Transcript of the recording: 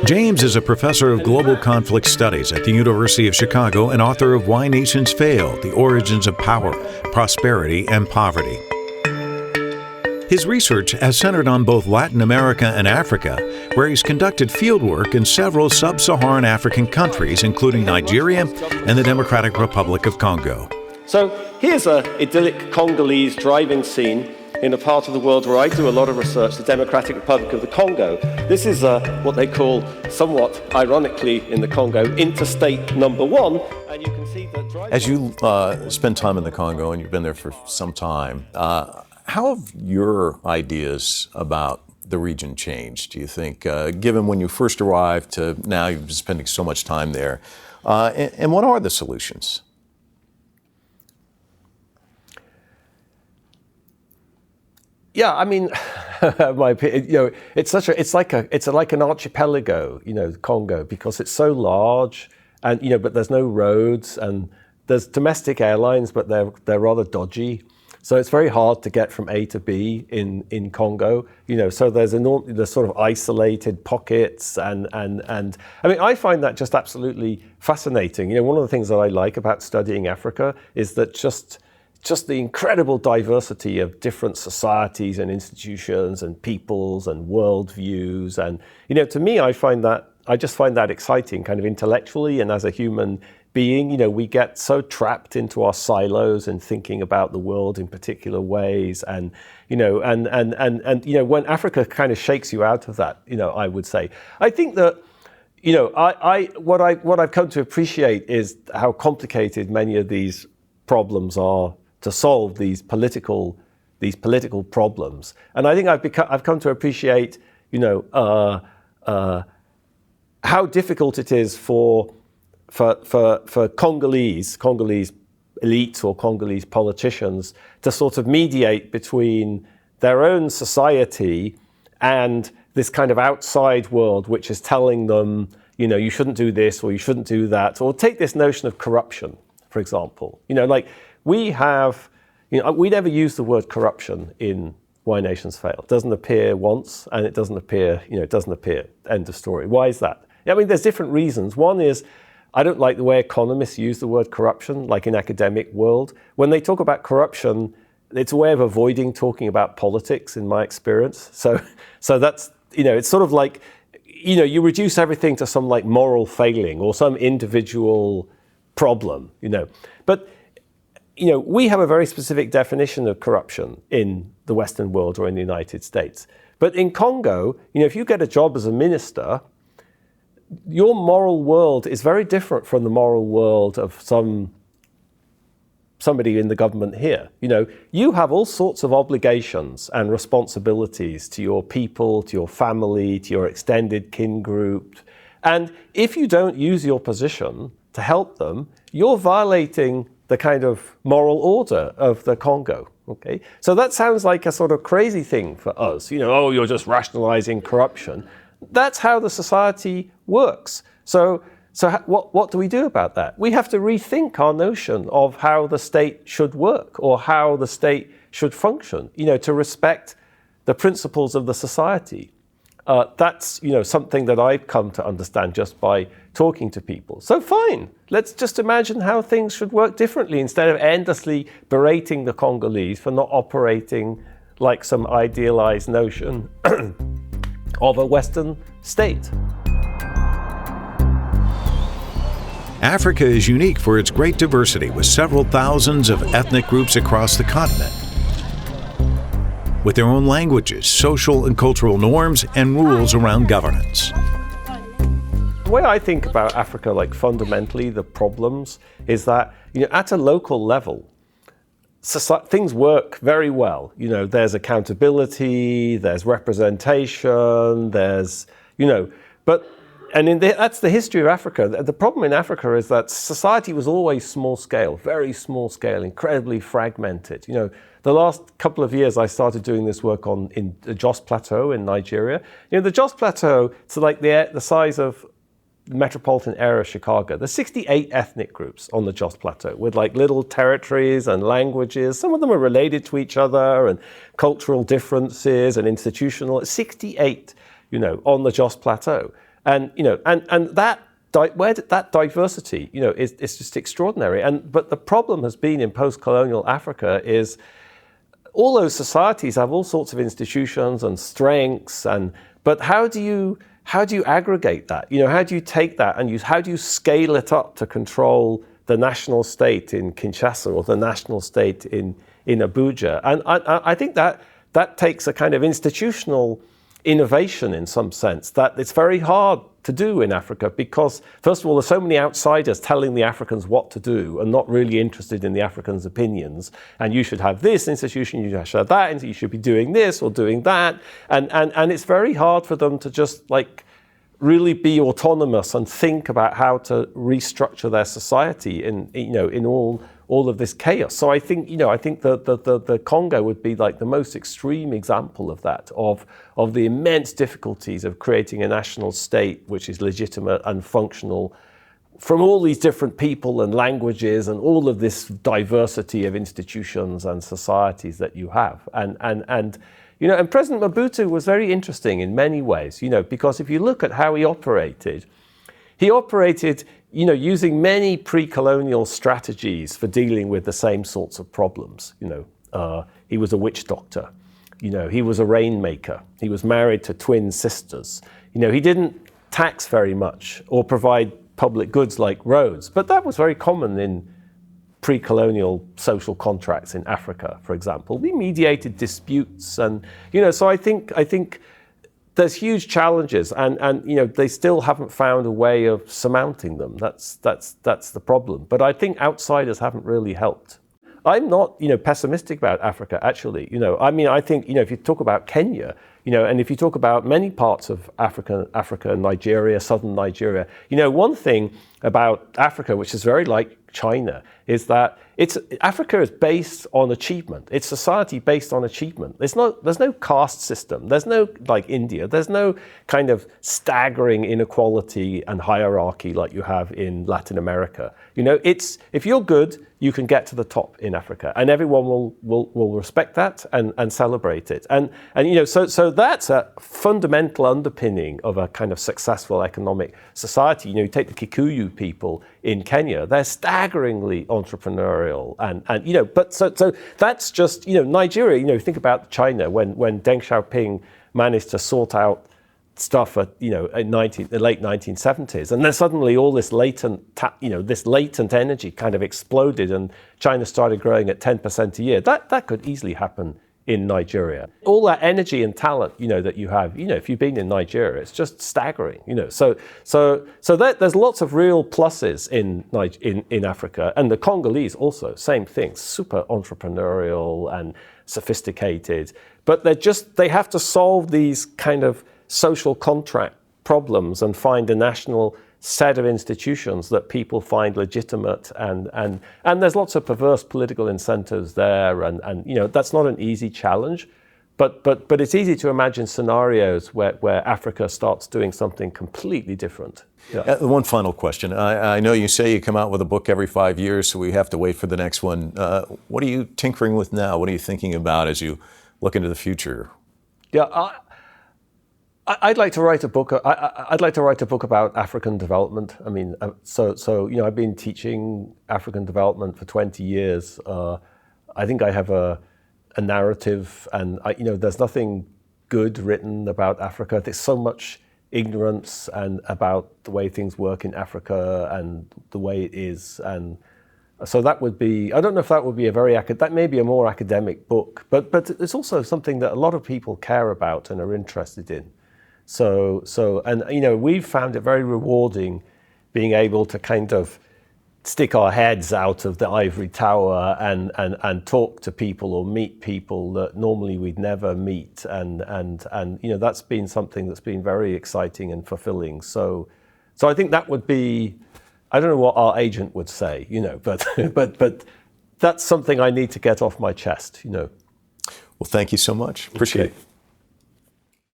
James is a professor of global conflict studies at the University of Chicago and author of Why Nations Fail: The Origins of Power, Prosperity, and Poverty. His research has centered on both Latin America and Africa, where he's conducted fieldwork in several sub-Saharan African countries, including Nigeria and the Democratic Republic of Congo. So here's an idyllic Congolese driving scene in a part of the world where I do a lot of research, the Democratic Republic of the Congo. This is what they call, somewhat ironically in the Congo, interstate number 1. And you can see that as you spend time in the Congo, and you've been there for some time, how have your ideas about the region changed, do you think, given when you first arrived to now you've been spending so much time there? And what are the solutions? Yeah, I mean, my opinion, it's like an archipelago, Congo, because it's so large, and but there's no roads, and there's domestic airlines, but they're rather dodgy, so it's very hard to get from A to B in Congo, So there's sort of isolated pockets, and I mean, I find that just absolutely fascinating. One of the things that I like about studying Africa is that just the incredible diversity of different societies and institutions and peoples and worldviews. And, to me, I just find that exciting, kind of intellectually and as a human being. We get so trapped into our silos and thinking about the world in particular ways. And, when Africa kind of shakes you out of that, I would say, I think that, what I've come to appreciate is how complicated many of these problems are to solve these political problems, and I think I've come to appreciate, how difficult it is for Congolese elites or Congolese politicians to sort of mediate between their own society and this kind of outside world, which is telling them, you shouldn't do this or you shouldn't do that, or take this notion of corruption, for example. We have, we never use the word corruption in Why Nations Fail. It doesn't appear once, and it doesn't appear, end of story. Why is that? I mean, there's different reasons. One is, I don't like the way economists use the word corruption, like in academic world. When they talk about corruption, it's a way of avoiding talking about politics, in my experience. So that's, it's sort of like, you reduce everything to some like moral failing or some individual problem, But we have a very specific definition of corruption in the Western world or in the United States. But in Congo, if you get a job as a minister, your moral world is very different from the moral world of somebody in the government here. You have all sorts of obligations and responsibilities to your people, to your family, to your extended kin group. And if you don't use your position to help them, you're violating the kind of moral order of the Congo, okay? So that sounds like a sort of crazy thing for us, you're just rationalizing corruption. That's how the society works. So what do we do about that? We have to rethink our notion of how the state should work or how the state should function, to respect the principles of the society. That's something that I've come to understand just by talking to people. So fine, let's just imagine how things should work differently instead of endlessly berating the Congolese for not operating like some idealized notion of a Western state. Africa is unique for its great diversity, with several thousands of ethnic groups across the continent, with their own languages, social and cultural norms, and rules around governance. The way I think about Africa, like fundamentally, the problems is that, at a local level, things work very well. There's accountability, there's representation, that's the history of Africa. The problem in Africa is that society was always small scale, very small scale, incredibly fragmented. The last couple of years, I started doing this work in the Jos Plateau in Nigeria. The Jos Plateau, it's like the size of the metropolitan area of Chicago. There's 68 ethnic groups on the Jos Plateau with like little territories and languages. Some of them are related to each other and cultural differences and institutional. 68, on the Jos Plateau. and that diversity, is just extraordinary. But the problem has been in post-colonial Africa is all those societies have all sorts of institutions and strengths, but how do you aggregate that? How do you take that and how do you scale it up to control the national state in Kinshasa or the national state in Abuja? And I think that takes a kind of institutional innovation in some sense that it's very hard to do in Africa because, first of all, there's so many outsiders telling the Africans what to do and not really interested in the Africans' opinions. And you should have this institution, you should have that, and you should be doing this or doing that. And it's very hard for them to just really be autonomous and think about how to restructure their society in all of this chaos. So I think the Congo would be the most extreme example of that, of the immense difficulties of creating a national state which is legitimate and functional from all these different people and languages and all of this diversity of institutions and societies that you have. And President Mobutu was very interesting in many ways, because if you look at how he operated using many pre-colonial strategies for dealing with the same sorts of problems. He was a witch doctor. He was a rainmaker. He was married to twin sisters. He didn't tax very much or provide public goods like roads, but that was very common in pre-colonial social contracts in Africa, for example. We mediated disputes, and so I think there's huge challenges, and they still haven't found a way of surmounting them. That's the problem. But I think outsiders haven't really helped. I'm not pessimistic about Africa, actually. I think if you talk about Kenya, and if you talk about many parts of Africa, Nigeria, southern Nigeria, one thing about Africa, which is very like China, is that Africa is based on achievement. It's society based on achievement. There's no caste system. There's no, like India, there's no kind of staggering inequality and hierarchy like you have in Latin America. If you're good, you can get to the top in Africa, and everyone will respect that and celebrate it. And so that's a fundamental underpinning of a kind of successful economic society. You take the Kikuyu people in Kenya; they're staggeringly entrepreneurial, but so that's just Nigeria. Think about China when Deng Xiaoping managed to sort out stuff at the late 1970s, and then suddenly all this latent energy kind of exploded, and China started growing at 10% a year. That could easily happen in Nigeria. All that energy and talent that you have, if you've been in Nigeria, it's just staggering. So there's lots of real pluses in Africa, and the Congolese also same thing, super entrepreneurial and sophisticated, but they have to solve these kind of social contract problems and find a national set of institutions that people find legitimate, and there's lots of perverse political incentives there, and that's not an easy challenge, but it's easy to imagine scenarios where Africa starts doing something completely different. Yeah. One final question. I know you say you come out with a book every 5 years, so we have to wait for the next one. What are you tinkering with now? What are you thinking about as you look into the future? Yeah, I'd like to write a book. I'd like to write a book about African development. I've been teaching African development for 20 years. I think I have a narrative, and there's nothing good written about Africa. There's so much ignorance and about the way things work in Africa and the way it is, and so that would be. I don't know if that would be that may be a more academic book, but it's also something that a lot of people care about and are interested in. So we've found it very rewarding being able to kind of stick our heads out of the ivory tower and talk to people or meet people that normally we'd never meet, and that's been something that's been very exciting and fulfilling. So I think that would be, I don't know what our agent would say, but that's something I need to get off my chest. Well, thank you so much. Appreciate it.